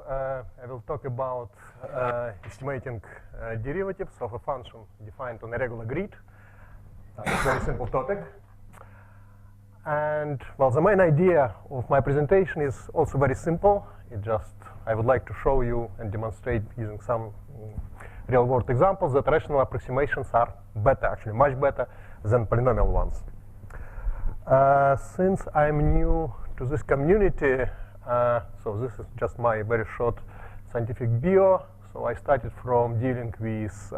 I will talk about estimating derivatives of a function defined on a regular grid. It's a very simple topic. And well, the main idea of my presentation is also very simple. I would like to show you and demonstrate using some real-world examples that rational approximations are better, actually much better than polynomial ones. Since I'm new to this community, so this is just my very short scientific bio. So I started from dealing with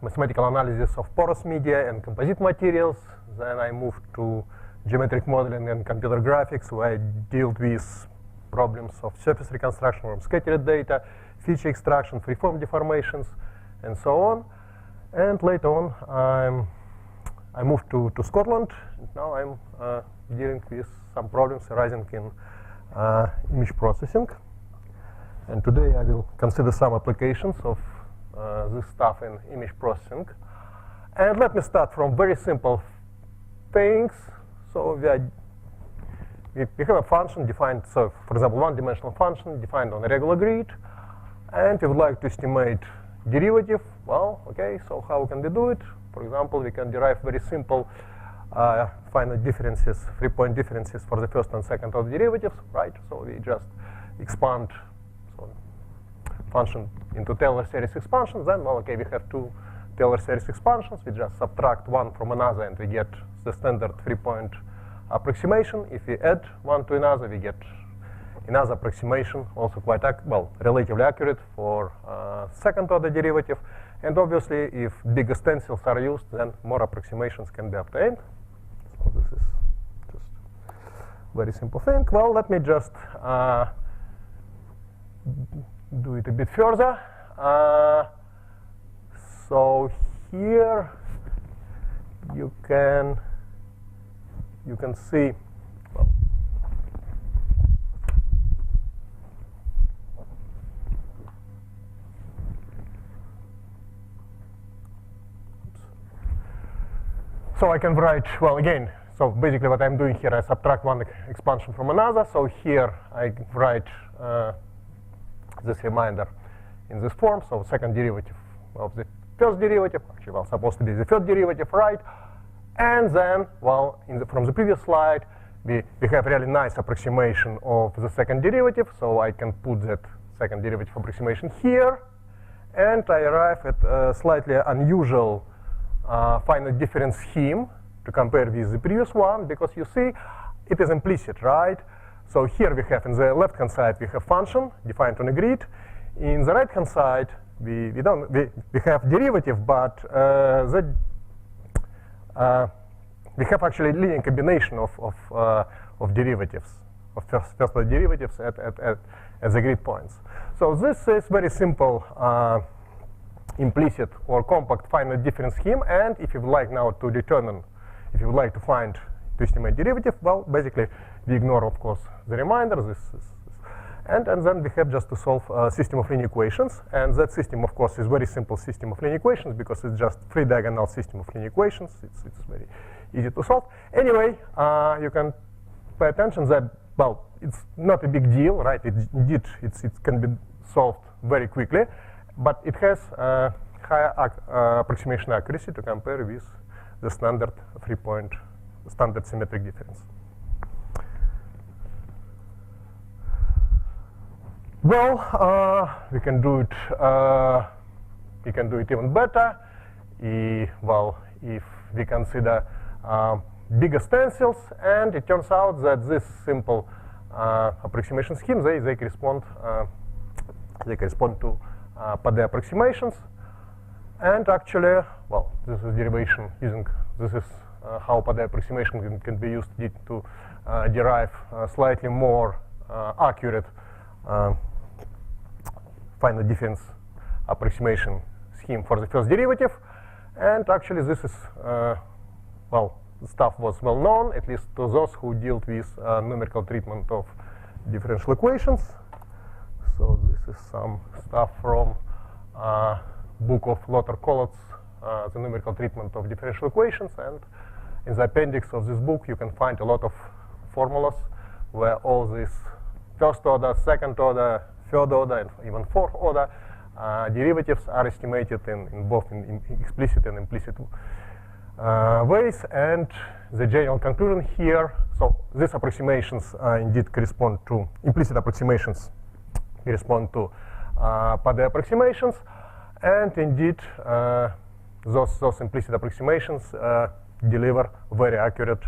mathematical analysis of porous media and composite materials. Then I moved to geometric modeling and computer graphics, where I dealt with problems of surface reconstruction from scattered data, feature extraction, freeform deformations, and so on. And later on, I moved to Scotland. And now I'm dealing with some problems arising in image processing. And today I will consider some applications of this stuff in image processing. And let me start from very simple things. So we have a function defined, so for example, one-dimensional function defined on a regular grid. And we would like to estimate derivative. Well, okay, so how can we do it? For example, we can derive very simple finite differences, 3-point differences for the first and second order derivatives, right? So we just expand function into Taylor series expansions. Then, well, okay, we have two Taylor series expansions. We just subtract one from another, and we get the standard 3-point approximation. If we add one to another, we get another approximation, also quite relatively accurate for second order derivative. And obviously, if bigger stencils are used, then more approximations can be obtained. So this is just a very simple thing. Well, let me just do it a bit further. So here you can see. So I can write, well, again, so basically what I'm doing here, I subtract one expansion from another. So here I write this reminder in this form. So second derivative of the first derivative, actually, well, supposed to be the third derivative, right? And then, well, from the previous slide, we have really nice approximation of the second derivative. So I can put that second derivative approximation here. And I arrive at a slightly unusual finite difference scheme to compare with the previous one, because you see it is implicit, right? So here we have, in the left-hand side, we have function defined on a grid. In the right-hand side, we have derivative, but we have actually linear combination of derivatives, of first order derivatives at the grid points. So this is very simple implicit or compact finite difference scheme. And if you would like now to determine, if you would like to estimate derivative, well, basically we ignore, of course, the remainder. And then we have just to solve a system of linear equations. And that system, of course, is very simple system of linear equations, because it's just three diagonal system of linear equations. It's very easy to solve. Anyway, you can pay attention that, well, it's not a big deal, right? It can be solved very quickly. But it has higher approximation accuracy to compare with the standard 3-point standard symmetric difference. Well, we can do it. We can do it even better. Well, if we consider bigger stencils, and it turns out that this simple approximation scheme they correspond to Padé approximations. And actually, well, this is derivation using, this is how Padé approximation can be used to derive slightly more accurate finite difference approximation scheme for the first derivative. And actually, this is, well, the stuff was well known, at least to those who dealt with numerical treatment of differential equations. So this is some stuff from book of Lothar Kollotz, the numerical treatment of differential equations. And in the appendix of this book, you can find a lot of formulas where all these first order, second order, third order, and even fourth order derivatives are estimated in both in explicit and implicit ways. And the general conclusion here, so these approximations indeed correspond to implicit approximations, correspond to Padé approximations, and indeed those implicit approximations deliver very accurate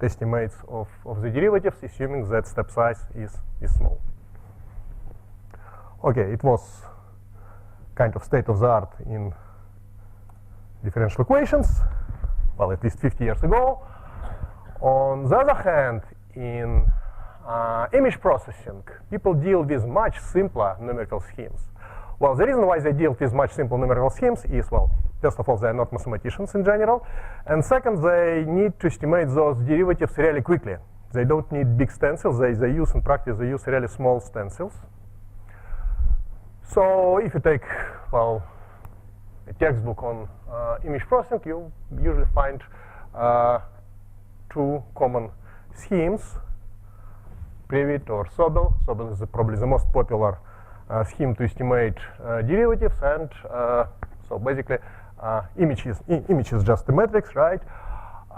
estimates of the derivatives, assuming that step size is small. Okay, it was kind of state of the art in differential equations, well, at least 50 years ago. On the other hand, in image processing, people deal with much simpler numerical schemes. Well, the reason why they deal with much simpler numerical schemes is, well, first of all, they're not mathematicians in general, and second, they need to estimate those derivatives really quickly. They don't need big stencils. They use, in practice, they use really small stencils. So if you take, well, a textbook on image processing, you usually find two common schemes, Prewitt or Sobel. Sobel is probably the most popular scheme to estimate derivatives, and so basically image is just a matrix, right?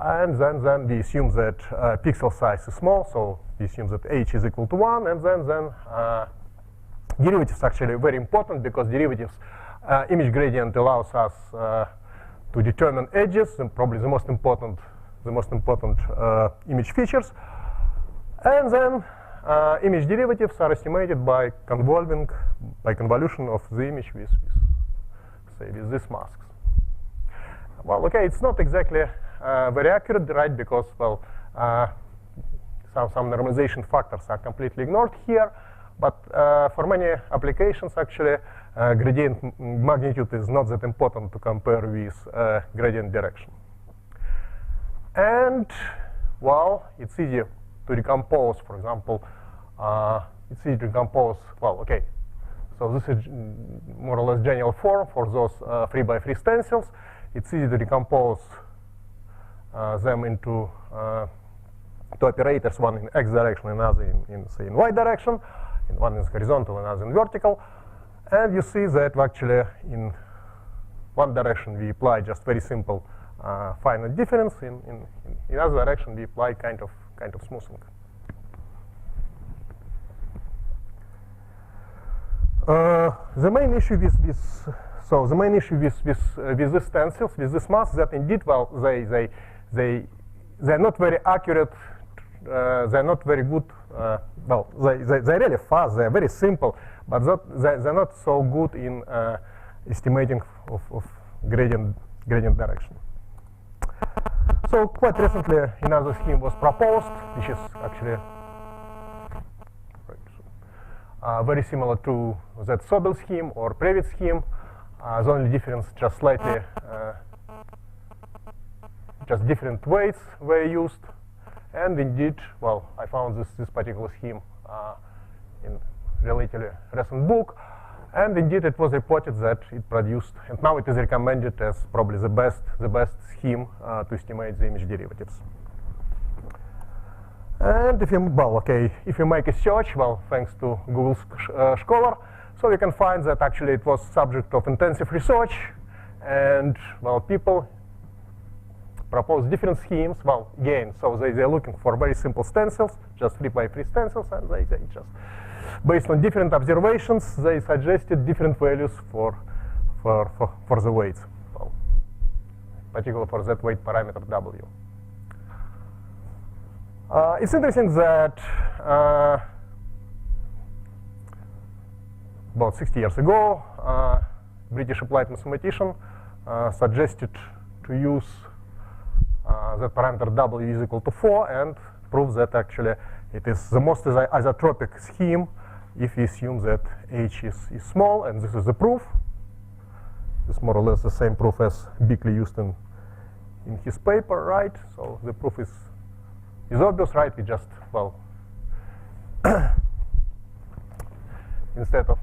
And then we assume that pixel size is small, so we assume that h is equal to 1, and then derivatives actually very important, because derivatives image gradient allows us to determine edges, and probably the most important image features. And then image derivatives are estimated by convolution of the image with say with these masks. Well, okay, it's not exactly very accurate, right? Because, well, some normalization factors are completely ignored here. But for many applications, actually, gradient magnitude is not that important to compare with gradient direction. And, well, it's easy to decompose, for example, it's easy to decompose, well, okay, so this is more or less general form for those 3x3 stencils. It's easy to decompose them into two operators, one in x direction, another in say, in y direction. One is horizontal, another in vertical. And you see that actually in one direction we apply just very simple finite difference. In another direction we apply kind of smoothing. The main issue with these stencils, with this mask, that indeed, well, they're not very accurate. They're not very good. Well, they're really fast. They're very simple, but they're not so good in estimating of gradient direction. So quite recently, another scheme was proposed, which is actually very similar to that Sobel scheme or Prewitt scheme. The only difference, just slightly, just different weights were used. And indeed, well, I found this particular scheme in relatively recent book, and indeed it was reported that it produced, and now it is recommended as probably the best scheme to estimate the image derivatives. And if you make a search, well, thanks to Google Scholar, so you can find that actually it was subject of intensive research, and well, people propose different schemes. Well, again, so they're looking for very simple stencils, just 3x3 stencils, and they just, based on different observations, they suggested different values for the weights, well, particularly for that weight parameter W. It's interesting that about 60 years ago, British applied mathematician suggested to use that parameter W is equal to 4 and prove that actually it is the most isotropic scheme if we assume that h is small, and this is the proof. It's more or less the same proof as Bickley used in his paper, right? So the proof is obvious, right? We just, well, instead of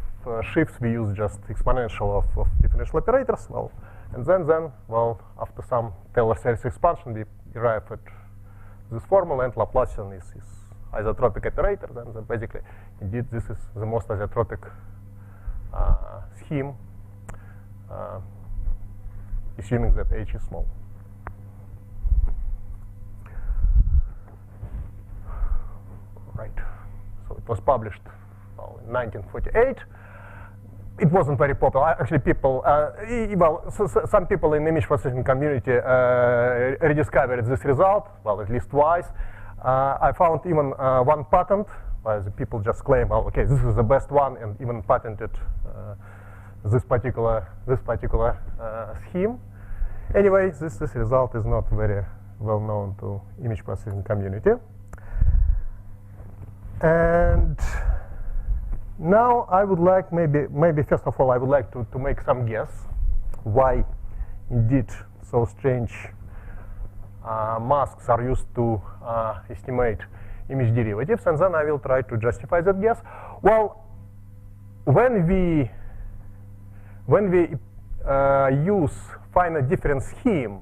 shifts, we use just exponential of differential operators. Well, and then, well, after some Taylor series expansion, we arrive at this formula, and Laplacian is isotropic operator, then basically, indeed, this is the most isotropic scheme, assuming that H is small. Right. So it was published in 1948. It wasn't very popular. Actually, people, some people in the image processing community rediscovered this result, well, at least twice. I found even one patent where the people just claim, well, okay, this is the best one, and even patented this particular scheme. Anyway, this result is not very well known to image processing community. And now I would like, maybe first of all, I would like to make some guess why indeed so strange masks are used to estimate image derivatives, and then I will try to justify that guess. Well, when we use finite difference scheme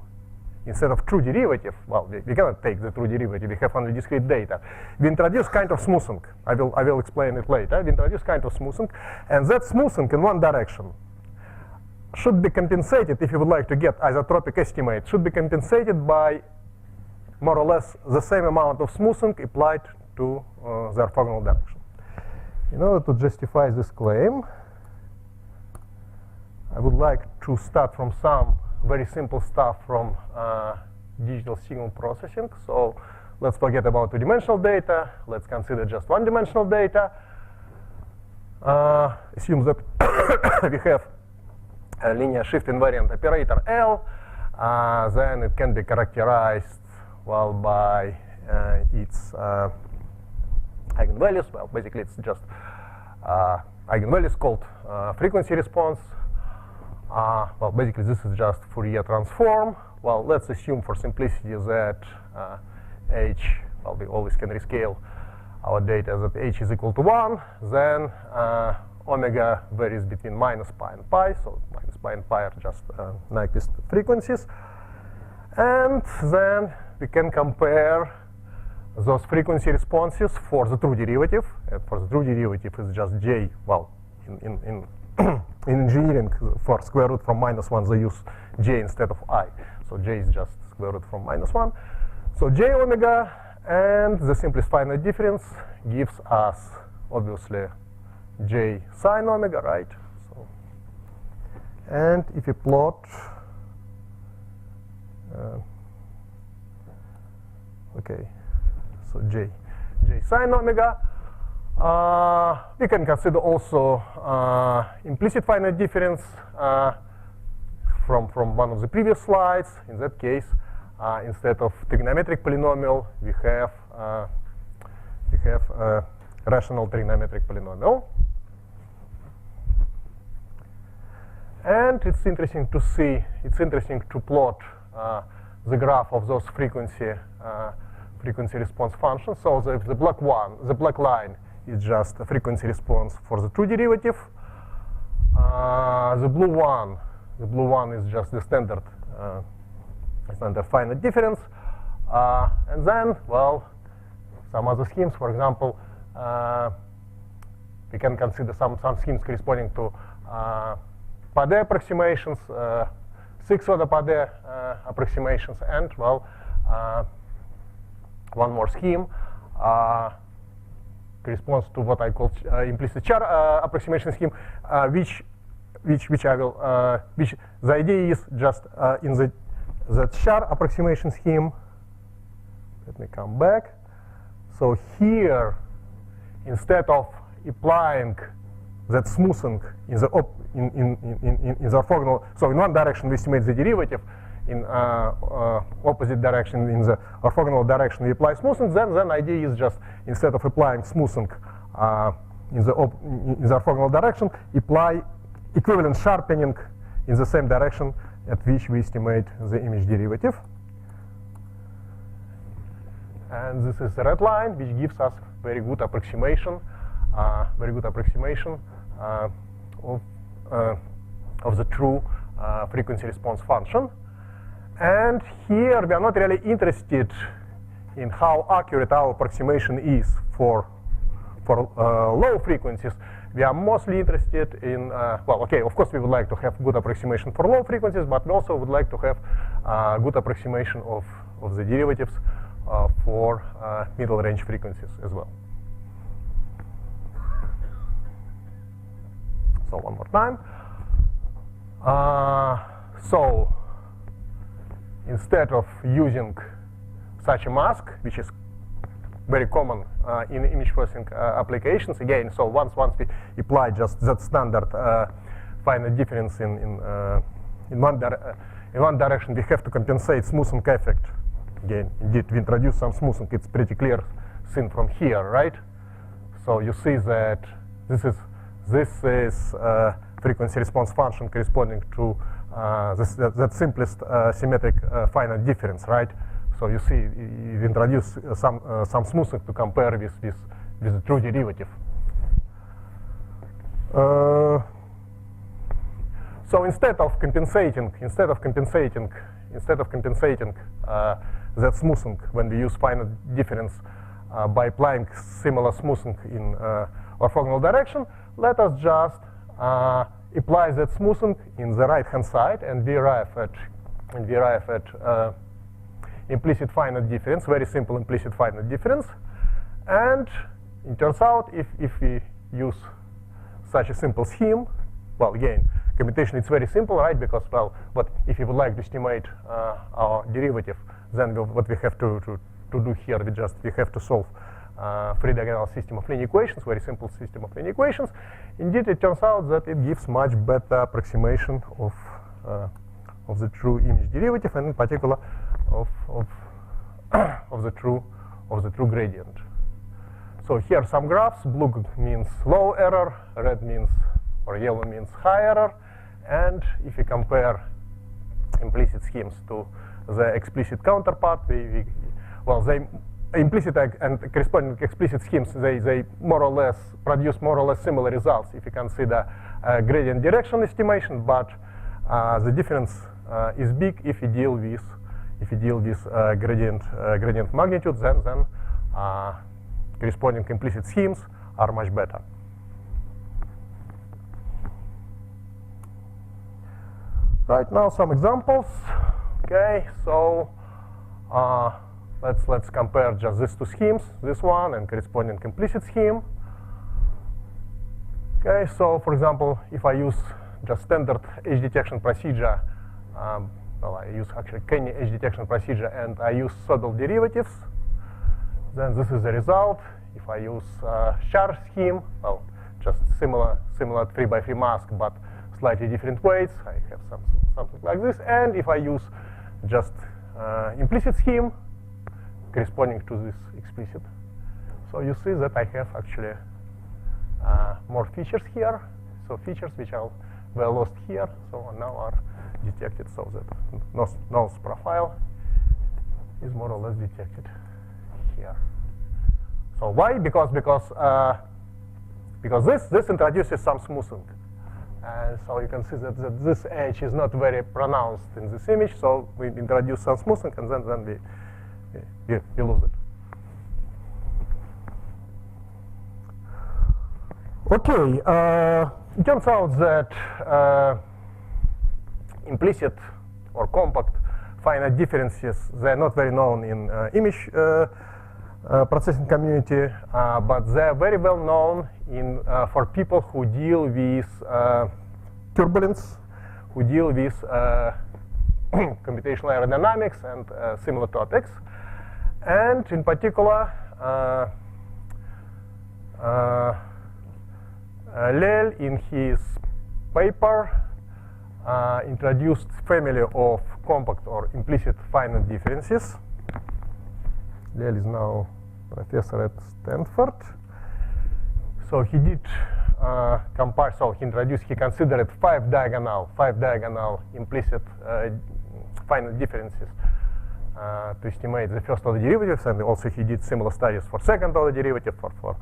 instead of true derivative, well, we cannot take the true derivative, we have only discrete data. We introduce kind of smoothing. I will explain it later. We introduce kind of smoothing, and that smoothing in one direction should be compensated, if you would like to get isotropic estimate, should be compensated by more or less the same amount of smoothing applied to the orthogonal direction. In order to justify this claim, I would like to start from some very simple stuff from digital signal processing. So let's forget about two-dimensional data. Let's consider just one-dimensional data. Assume that we have a linear shift invariant operator L. Then it can be characterized, well, by its eigenvalues. Well, basically, it's just eigenvalues called frequency response. Well, basically, this is just Fourier transform. Well, let's assume for simplicity that H, well, we always can rescale our data that H is equal to 1. Then omega varies between minus pi and pi. So minus pi and pi are just Nyquist frequencies. And then we can compare those frequency responses for the true derivative. And for the true derivative, it's just J. Well, in engineering, for square root from -1, they use J instead of I. So J is just square root from -1. So J omega, and the simplest finite difference gives us, obviously, J sine omega, right? So, and if you plot, okay, so J sine omega, we can consider also implicit finite difference from one of the previous slides. In that case, instead of trigonometric polynomial, we have a rational trigonometric polynomial. And it's interesting to see, it's interesting to plot the graph of those frequency response functions. So the black line is just a frequency response for the true derivative. The blue one is just the standard finite difference. And then, well, some other schemes. For example, we can consider some schemes corresponding to Padé approximations, sixth-order Padé approximations, and, well, one more scheme corresponds to what I call implicit char approximation scheme, which the idea is just in the char approximation scheme. Let me come back. So here, instead of applying that smoothing in the orthogonal, so in one direction we estimate the derivative, in opposite direction, in the orthogonal direction, we apply smoothing. Then the idea is just, instead of applying smoothing in the orthogonal direction, apply equivalent sharpening in the same direction at which we estimate the image derivative. And this is the red line, which gives us very good approximation, of the true frequency response function. And here we are not really interested in how accurate our approximation is for low frequencies, we are mostly interested in, well, okay, of course we would like to have good approximation for low frequencies, but we also would like to have good approximation of the derivatives for middle range frequencies as well. So one more time. So instead of using such a mask, which is very common in image processing applications, again, so once we apply just that standard finite difference in one direction, we have to compensate smoothing effect. Again, indeed, we introduce some smoothing. It's pretty clear seen from here, right? So you see that this is frequency response function corresponding to that simplest symmetric finite difference, right? So you see, you introduce some smoothing to compare with the true derivative. So instead of compensating that smoothing when we use finite difference by applying similar smoothing in orthogonal direction, let us just apply that smoothing in the right-hand side, and we arrive at implicit finite difference, very simple implicit finite difference. And it turns out if we use such a simple scheme, well, again, computation is very simple, right? Because, well, but if you would like to estimate our derivative, then what we have to do here, we have to solve free diagonal system of linear equations, very simple system of linear equations. Indeed, it turns out that it gives much better approximation of the true image derivative, and in particular of the true gradient. So here some graphs. Blue means low error, red means, or yellow means high error. And if you compare implicit schemes to the explicit counterpart, well, they implicit and corresponding explicit schemes, they more or less produce more or less similar results if you consider gradient direction estimation, but the difference is big if you deal with gradient magnitude, then corresponding implicit schemes are much better. Right now, some examples. Okay, so let's compare just these two schemes, this one and corresponding implicit scheme. Okay, so for example, if I use just standard edge detection procedure, well, I use actually Kenny edge detection procedure, and I use Sobel derivatives, then this is the result. If I use Char scheme, well, just similar 3x3 mask, but slightly different weights, I have something like this. And if I use just implicit scheme corresponding to this explicit, so you see that I have actually more features here. So features which were lost here, so now are detected, so that nose profile is more or less detected here. So why? Because this introduces some smoothing, and so you can see that this edge is not very pronounced in this image. So we introduce some smoothing, and then we lose it. Okay, it turns out that implicit or compact finite differences, they're not very known in image processing community, but they're very well known for people who deal with turbulence, who deal with computational aerodynamics and similar topics. And in particular, Lel, in his paper, introduced family of compact or implicit finite differences. Lel is now professor at Stanford. So he did compare. So he considered five diagonal implicit finite differences to estimate the first order derivatives, and also he did similar studies for second order derivative, for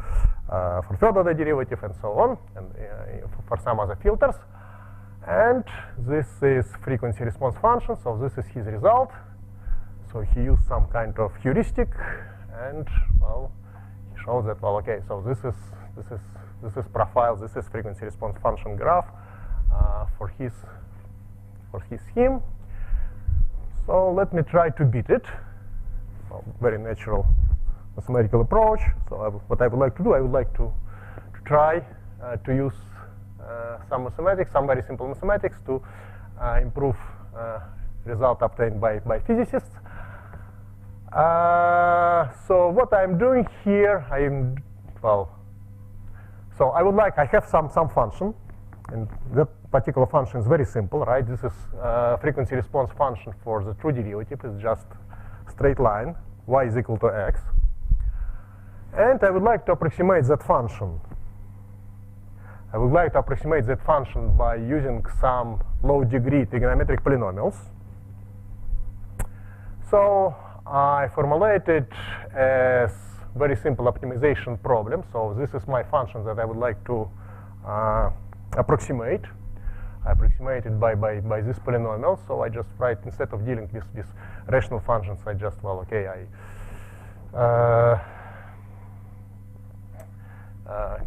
third order derivative, and so on, and for some other filters. And this is frequency response function, so this is his result. So he used some kind of heuristic, and well, he shows that well, okay, so this is profile, this is frequency response function graph for his scheme. So let me try to beat it. Well, very natural mathematical approach. So what I would like to do, I would like to try to use some mathematics, some very simple mathematics to improve result obtained by physicists. So what I'm doing here, so I have some function, and that particular function is very simple, right? This is frequency response function for the true derivative. It's just straight line, y is equal to x. And I would like to approximate that function. I would like to approximate that function by using some low-degree trigonometric polynomials. So I formulate it as very simple optimization problem. So this is my function that I would like to approximate. I approximate it by this polynomial. So I just write, instead of dealing with rational functions, I just, well, okay,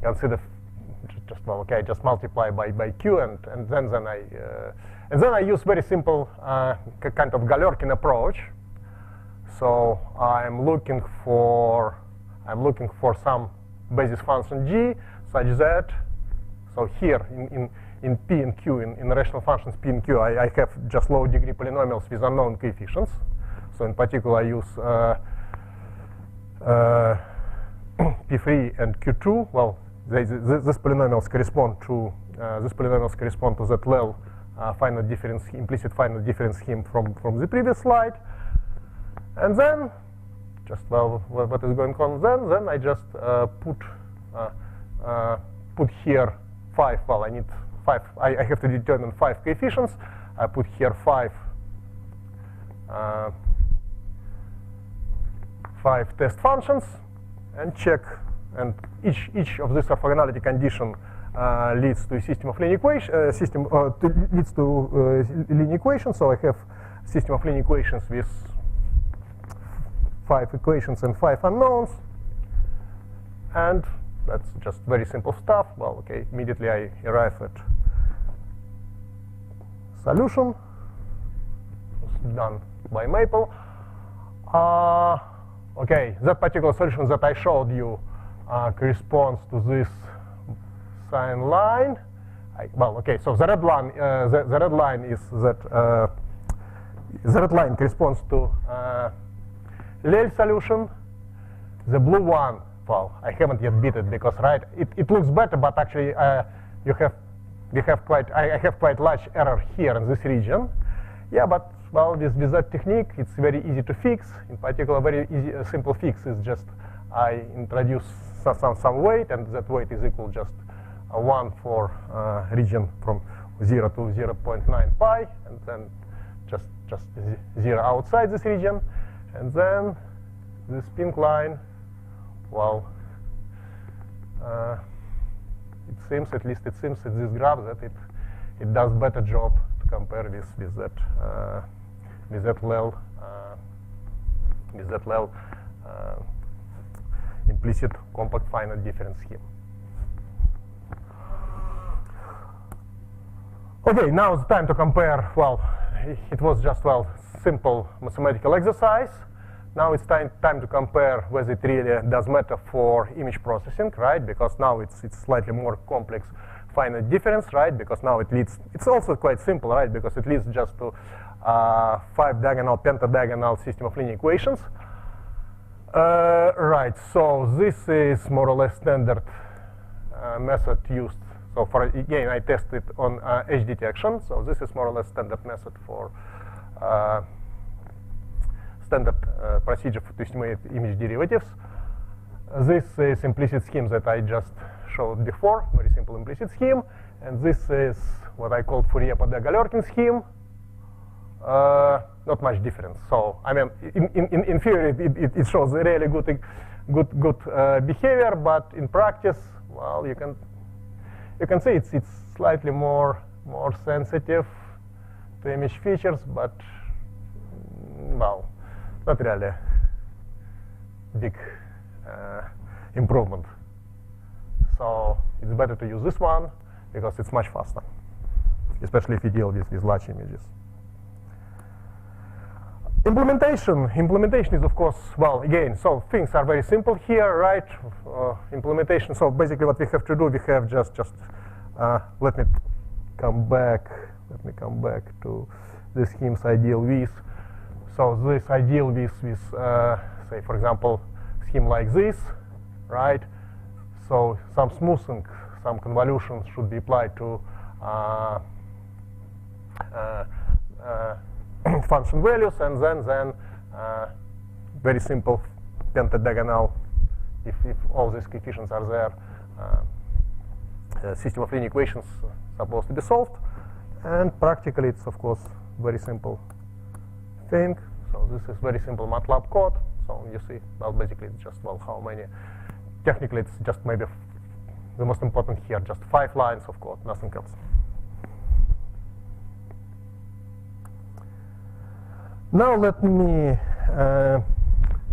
consider just, well, okay, just multiply by q, and then I use very simple kind of Galerkin approach. So I'm looking for some basis function g such that, so here in P and Q, in rational functions P and Q, I have just low degree polynomials with unknown coefficients. So in particular I use P3 and Q2. Well, these polynomials correspond to that Lel finite difference, implicit finite difference scheme from the previous slide. And then, just well, what is going on then I just put here 5. Well, I need 5. I have to determine 5 coefficients. I put here 5 test functions and check. And each of these orthogonality condition leads to a system of linear equations. Leads to linear equations. So I have system of linear equations with 5 equations and 5 unknowns, and that's just very simple stuff. Well, okay, immediately I arrive at solution. It's done by Maple. Okay, that particular solution that I showed you corresponds to this sine line. Well, okay, so the red line, the red line is that the red line corresponds to Lel solution. The blue one, well, I haven't yet beat it because, right, it looks better, but actually I have quite large error here in this region. Yeah, but well, with that technique, it's very easy to fix. In particular, very easy, simple fix is just I introduce some weight, and that weight is equal just 1 for region from 0 to 0.9 pi, and then just 0 outside this region. And then this pink line, well, it seems, at least it seems in this graph, that it does better job to compare with that Lel implicit compact finite difference scheme. Okay, now it's time to compare. Well, it was just, well, simple mathematical exercise. Now it's time to compare whether it really does matter for image processing, right? Because now it's slightly more complex finite difference, right? Because now it's also quite simple, right? Because it leads just to 5-diagonal, pentadiagonal system of linear equations. Right, so this is more or less standard method used. So for, again, I tested on edge detection. So this is more or less standard method for standard procedure to estimate image derivatives. This is implicit scheme that I just showed before, very simple implicit scheme. And this is what I called Fourier-Padé-Galerkin scheme. Not much difference. So I mean, in theory, it shows really good behavior, but in practice, well, you can see it's slightly more sensitive to image features, but well, not really big improvement. So it's better to use this one because it's much faster, especially if you deal with large images. Implementation is, of course, well, again, so things are very simple here, right? Implementation, so basically what we have to do, we have just let me come back to the schemes I deal with. So this I deal with say, for example, scheme like this, right? So some smoothing, some convolution should be applied to function values, and then very simple pentadiagonal, if all these coefficients are there, system of linear equations supposed to be solved. And practically it's, of course, very simple thing. So this is very simple MATLAB code. So you see, well, basically it's just, well, how many, technically it's just maybe the most important here, just 5 lines of code, nothing else. Now let me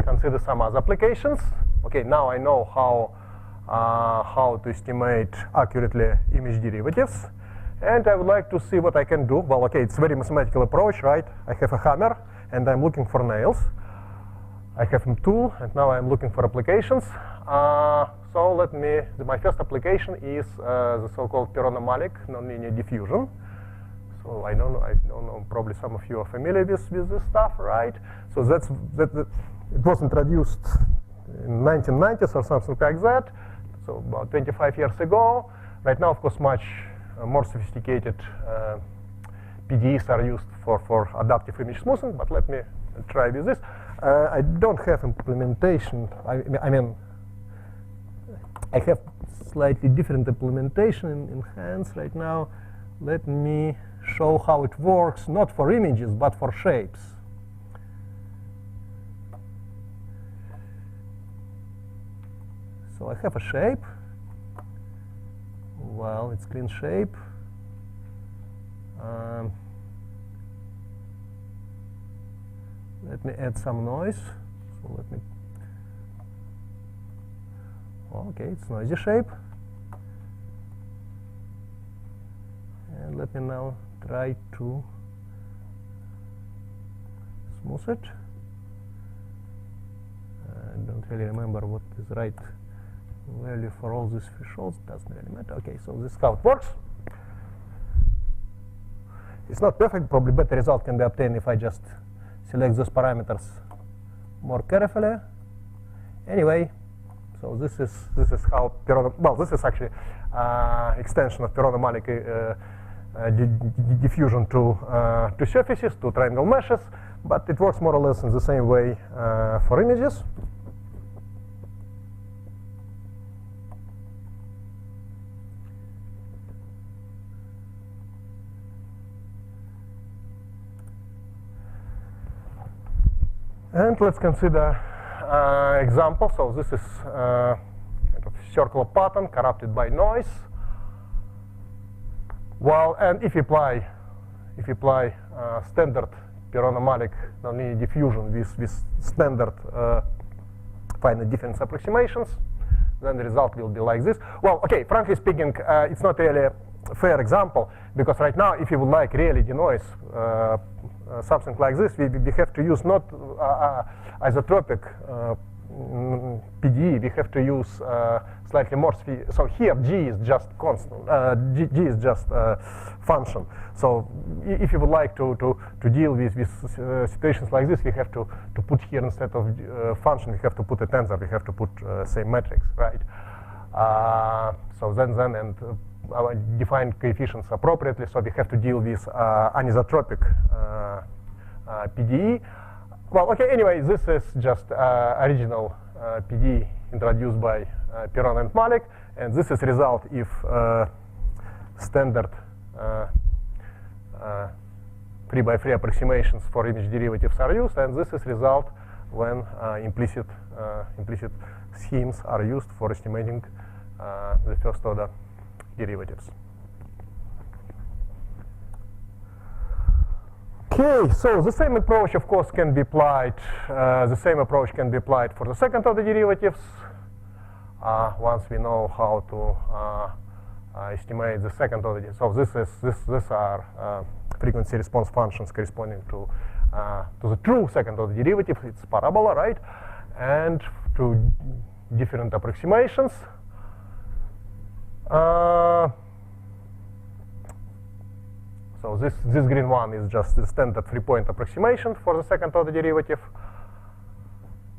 consider some other applications. Okay, now I know how to estimate accurately image derivatives, and I would like to see what I can do. Well, okay, it's a very mathematical approach, right? I have a hammer, and I'm looking for nails. I have a tool, and now I'm looking for applications. So let me, my first application is the so-called Peronomalic nonlinear diffusion. So I don't know, probably some of you are familiar with this stuff, right? So it was introduced in 1990s or something like that, so about 25 years ago. Right now, of course, much more sophisticated PDEs are used for adaptive image smoothing, but let me try with this. I don't have implementation. I mean, I have slightly different implementation in hands right now. Let me show how it works, not for images, but for shapes. So I have a shape. Well, it's clean shape. Let me add some noise. So let me. Okay, it's noisy shape. And let me now try to smooth it. I don't really remember what is right value for all these thresholds. Doesn't really matter. Okay, so this is how it works. It's not perfect. Probably better result can be obtained if I just select those parameters more carefully. Anyway, so this is how this is actually extension of Peronomalic diffusion to surfaces, to triangle meshes, but it works more or less in the same way for images. And let's consider example. So this is kind of circular pattern corrupted by noise. Well, and if you apply standard Peronomalic nonlinear diffusion with standard finite difference approximations, then the result will be like this. Well, okay, frankly speaking, it's not really a fair example, because right now, if you would like really denoise something like this, we have to use not isotropic PDE, we have to use slightly more. So here G is just constant, G is just function. So if you would like to deal with situations like this, we have to put here instead of function, we have to put a tensor, we have to put say matrix, right? So then and define coefficients appropriately, so we have to deal with anisotropic PDE. Well, okay, anyway, this is just original PDE introduced by Peron and Malik, and this is result if standard 3x3 approximations for image derivatives are used, and this is result when implicit schemes are used for estimating the first order derivatives. Okay, so the same approach, of course, can be applied. The same approach can be applied for the second order derivatives. Once we know how to estimate the second order. So these are frequency response functions corresponding to the true second order derivative. It's parabola, right? And to different approximations. So this green one is just the standard 3-point approximation for the second order derivative.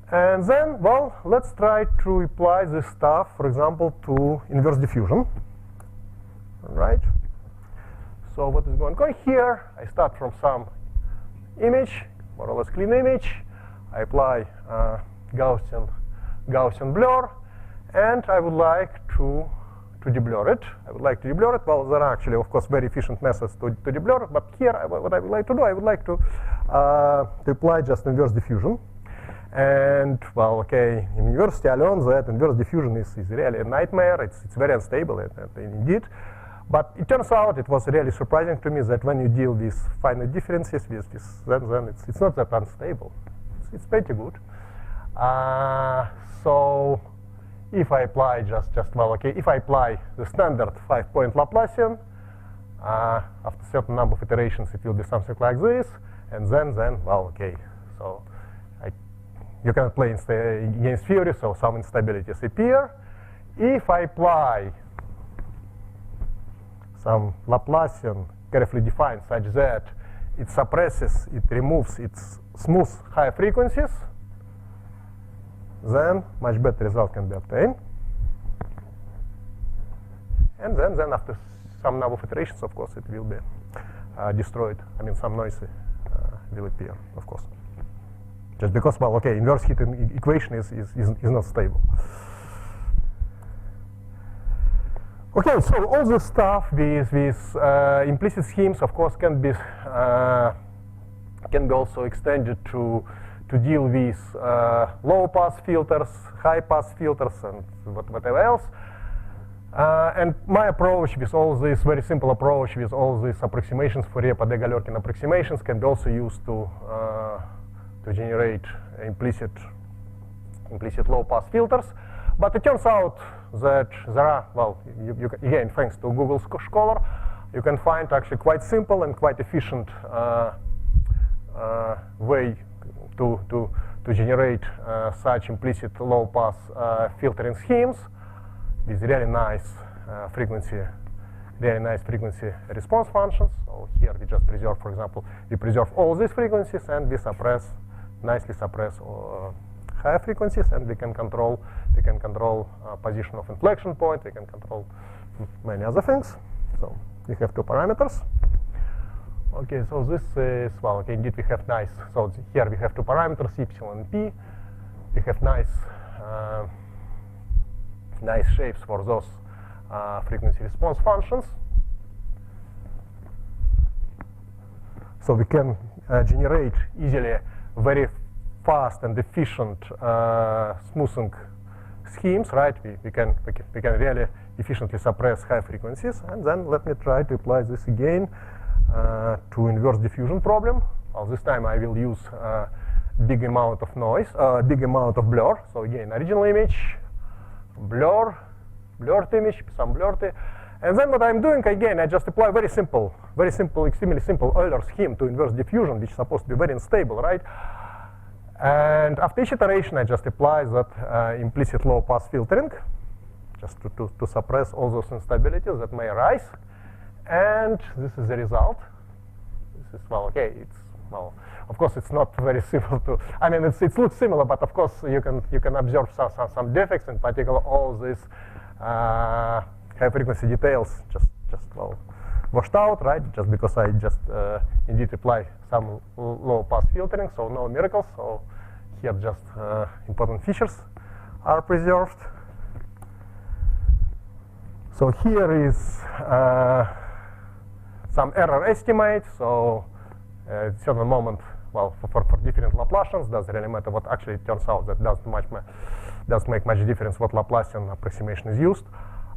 And then, well, let's try to apply this stuff, for example, to inverse diffusion. All right. So what is going on here? I start from some image, more or less clean image. I apply Gaussian blur, and I would like to deblur it. Well, there are actually, of course, very efficient methods to deblur it, but here, what I would like to do, I would like to apply just inverse diffusion. And, well, okay, in university I learned that inverse diffusion is really a nightmare. It's very unstable, indeed. But it turns out, it was really surprising to me that when you deal with finite differences, then it's not that unstable. It's pretty good. So if I apply if I apply the standard 5-point Laplacian, after a certain number of iterations, it will be something like this. And then well, okay, so you cannot play against theory, so some instabilities appear. If I apply some Laplacian carefully defined such that it suppresses, it removes its smooth high frequencies, then much better result can be obtained. And then after some number of iterations, of course, it will be destroyed. I mean, some noise will appear, of course. Just because, well, okay, inverse heating equation is not stable. Okay, so all this stuff with implicit schemes, of course, can be also extended to deal with low-pass filters, high-pass filters, and whatever else. And my approach with all this, very simple approach with all these approximations, Fourier-Padé-Galerkin approximations, can be also used to generate implicit low-pass filters. But it turns out that there are, well, again, thanks to Google Scholar, you can find actually quite simple and quite efficient way to generate such implicit low-pass filtering schemes with really nice frequency response functions. So here we just preserve, for example, we preserve all these frequencies and we nicely suppress higher frequencies, and we can control position of inflection point. We can control many other things. So we have two parameters. Okay, so this is, well, okay, indeed we have nice, so here we have two parameters, epsilon and p. We have nice shapes for those frequency response functions. So we can generate easily very fast and efficient smoothing schemes, right? We can really efficiently suppress high frequencies. And then let me try to apply this again to inverse diffusion problem. Well, this time I will use big amount of noise, big amount of blur. So again, original image, blurred image, some blurred. And then what I'm doing again, I just apply very simple, extremely simple Euler scheme to inverse diffusion, which is supposed to be very unstable, right? And after each iteration, I just apply that implicit low-pass filtering, just to suppress all those instabilities that may arise. And this is the result. This is, well, okay, it's, well, of course, it's not very simple to, I mean, it looks similar, but of course, you can observe some defects, in particular, all these high-frequency details just well, washed out, right? Just because I just indeed apply some low-pass filtering, so no miracles. So here just important features are preserved. So here is some error estimate. So at a certain moment, well, for different Laplacians, doesn't really matter what actually it turns out that doesn't make much difference what Laplacian approximation is used.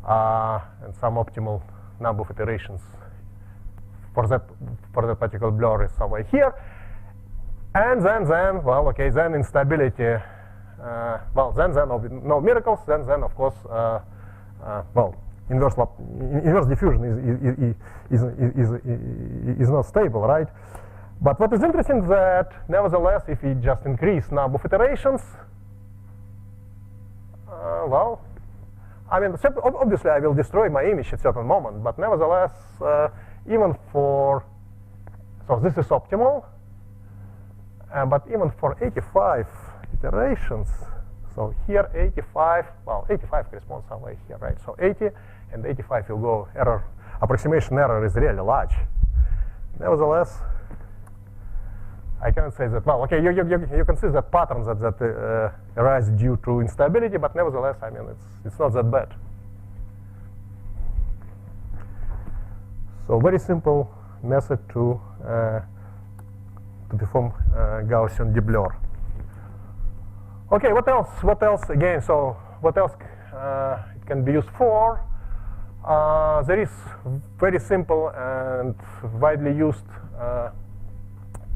And some optimal number of iterations for that particular blur is somewhere here. And then well, okay, then instability. Well, then no miracles. Then of course, well, inverse diffusion is not stable, right? But what is interesting that nevertheless, if we just increase number of iterations, well, I mean, obviously I will destroy my image at a certain moment, but nevertheless, even for, so this is optimal, but even for 85 iterations, so here 85, well, 85 corresponds somewhere here, right? So 80 and 85 will go error, approximation error is really large. Nevertheless, I cannot say that, well, okay, you can see that pattern that arises due to instability, but nevertheless, I mean, it's not that bad. So very simple method to perform Gaussian deblur. Okay, what else? What else again? So what else it can be used for? There is very simple and widely used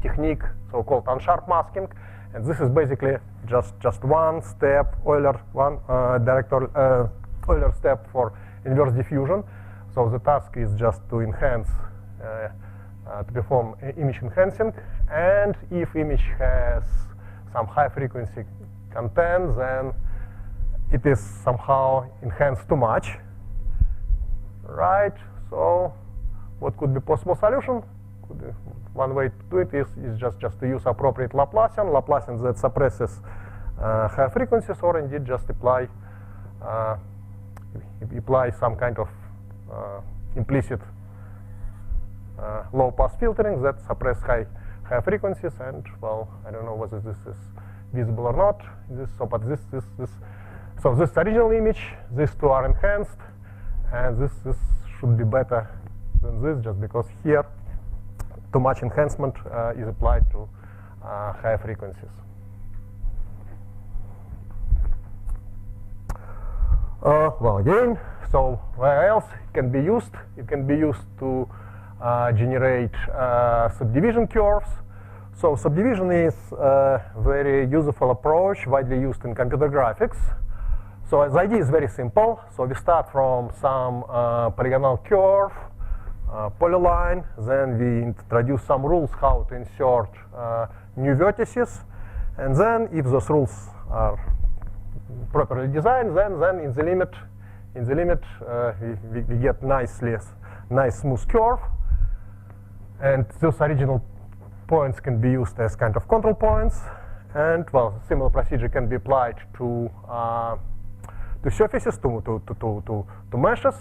technique, so-called unsharp masking, and this is basically just one step Euler Euler step for inverse diffusion. So the task is just to enhance, to perform image enhancing, and if image has some high frequency content, then it is somehow enhanced too much, right? So what could be possible solution? One way to do it is just to use appropriate Laplacian that suppresses high frequencies, or indeed just apply some kind of implicit low-pass filtering that suppress high frequencies. And well, I don't know whether this is visible or not. So this original image, these two are enhanced, and this should be better than this, just because here too much enhancement is applied to high frequencies. Well, again, so where else it can be used? It can be used to generate subdivision curves. So subdivision is a very useful approach, widely used in computer graphics. So the idea is very simple. So we start from some polygonal curve, polyline, then we introduce some rules how to insert new vertices, and then if those rules are properly designed, then in the limit we get nice smooth curve, and those original points can be used as kind of control points, and well, similar procedure can be applied to surfaces, to meshes.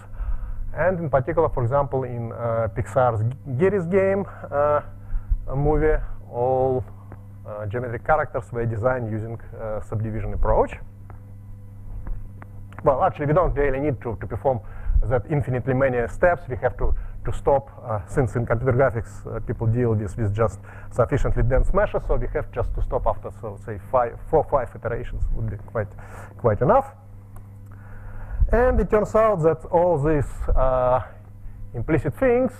And in particular, for example, in Pixar's Gary's game movie, all geometric characters were designed using subdivision approach. Well, actually, we don't really need to perform that infinitely many steps. We have to stop, since in computer graphics people deal with just sufficiently dense meshes, so we have just to stop after, so say 4 or 5 iterations would be quite enough. And it turns out that all these implicit things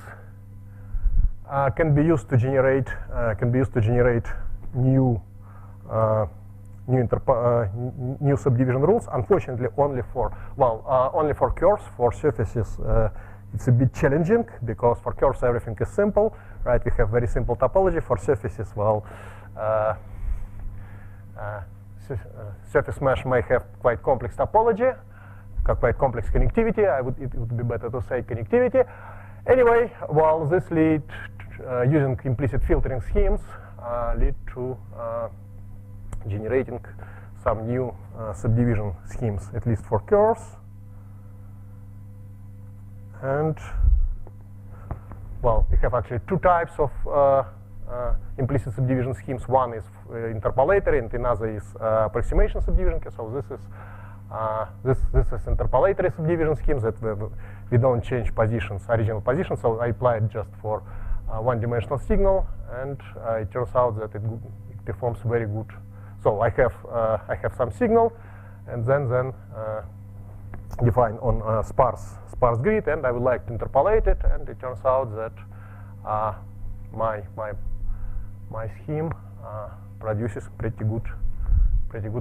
can be used to generate new subdivision rules. Unfortunately, only for curves. For surfaces, it's a bit challenging, because for curves everything is simple, right? We have very simple topology. For surfaces, well, surface mesh may have quite complex topology, quite complex connectivity. It would be better to say connectivity. Anyway, well, this lead using implicit filtering schemes lead to generating some new subdivision schemes, at least for curves. And well, we have actually 2 types of implicit subdivision schemes. One is interpolatory, and another is approximation subdivision. So this is interpolatory subdivision schemes that we don't change original positions. So I applied just for one-dimensional signal, and it turns out that it performs very good. So I have some signal, and then define on a sparse grid, and I would like to interpolate it, and it turns out that my scheme produces pretty good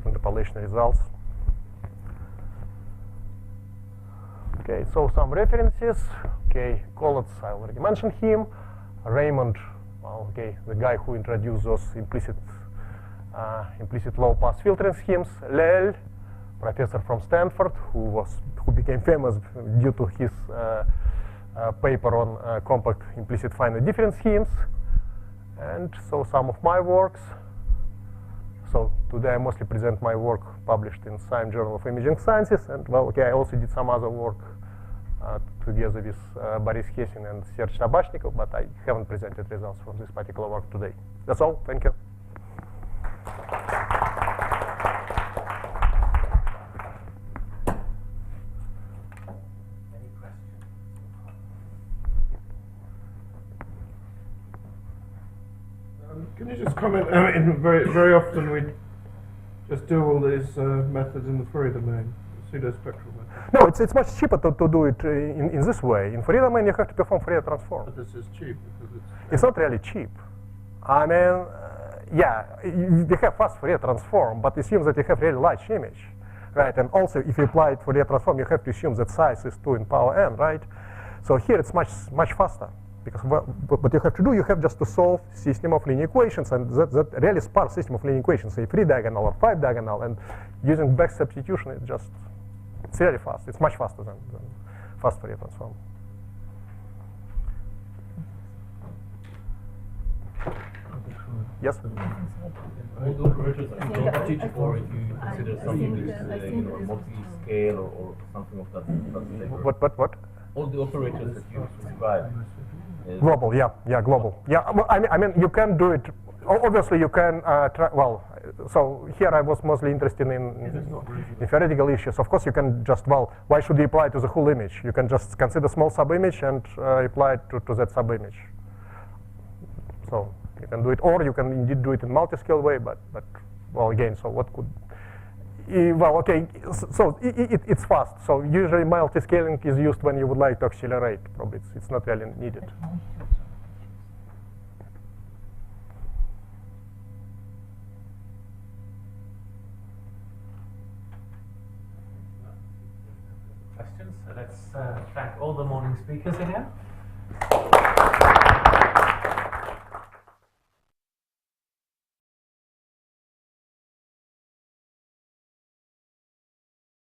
interpolation results. Okay, so some references. Okay, Collatz, I already mentioned him. Raymond, well, okay, the guy who introduced those implicit low-pass filtering schemes. Lel, professor from Stanford, who became famous due to his paper on compact implicit finite difference schemes. And so some of my works. So today I mostly present my work published in Science Journal of Imaging Sciences, and well, okay, I also did some other work together with Boris Hesin and Serge Tabashnikov, but I haven't presented results from this particular work today. That's all. Thank you. Any questions? Can you just comment? I mean, very often we just do all these methods in the Fourier domain, pseudo-spectral method. No, it's much cheaper to do it in this way. In Fourier domain, you have to perform Fourier transform. But this is cheap because It's not really cheap. I mean, yeah, you have fast Fourier transform, but assume that you have really large image, right? And also, if you apply it Fourier transform, you have to assume that size is 2 in power n, right? So here it's much faster. Because what you have to do, you have just to solve system of linear equations, and that really sparse system of linear equations, say 3 diagonal or 5 diagonal, and using back substitution, it's really fast. It's much faster than fast Fourier transform. Yes? All the operators are automatic, or if you consider something that is multi-scale or something of that flavor. What? All the operators that you describe. Global, yeah, global. Yeah, well, I mean, you can do it. Obviously, you can try. Well, so here I was mostly interested in theoretical issues. Of course, you can just, well, why should you apply it to the whole image? You can just consider small subimage and apply it to that subimage. So you can do it, or you can indeed do it in multi-scale way. But well, again, so what could? Well, okay, so it's fast. So usually multi-scaling is used when you would like to accelerate. Probably it's not really needed. Questions? So let's thank all the morning speakers again.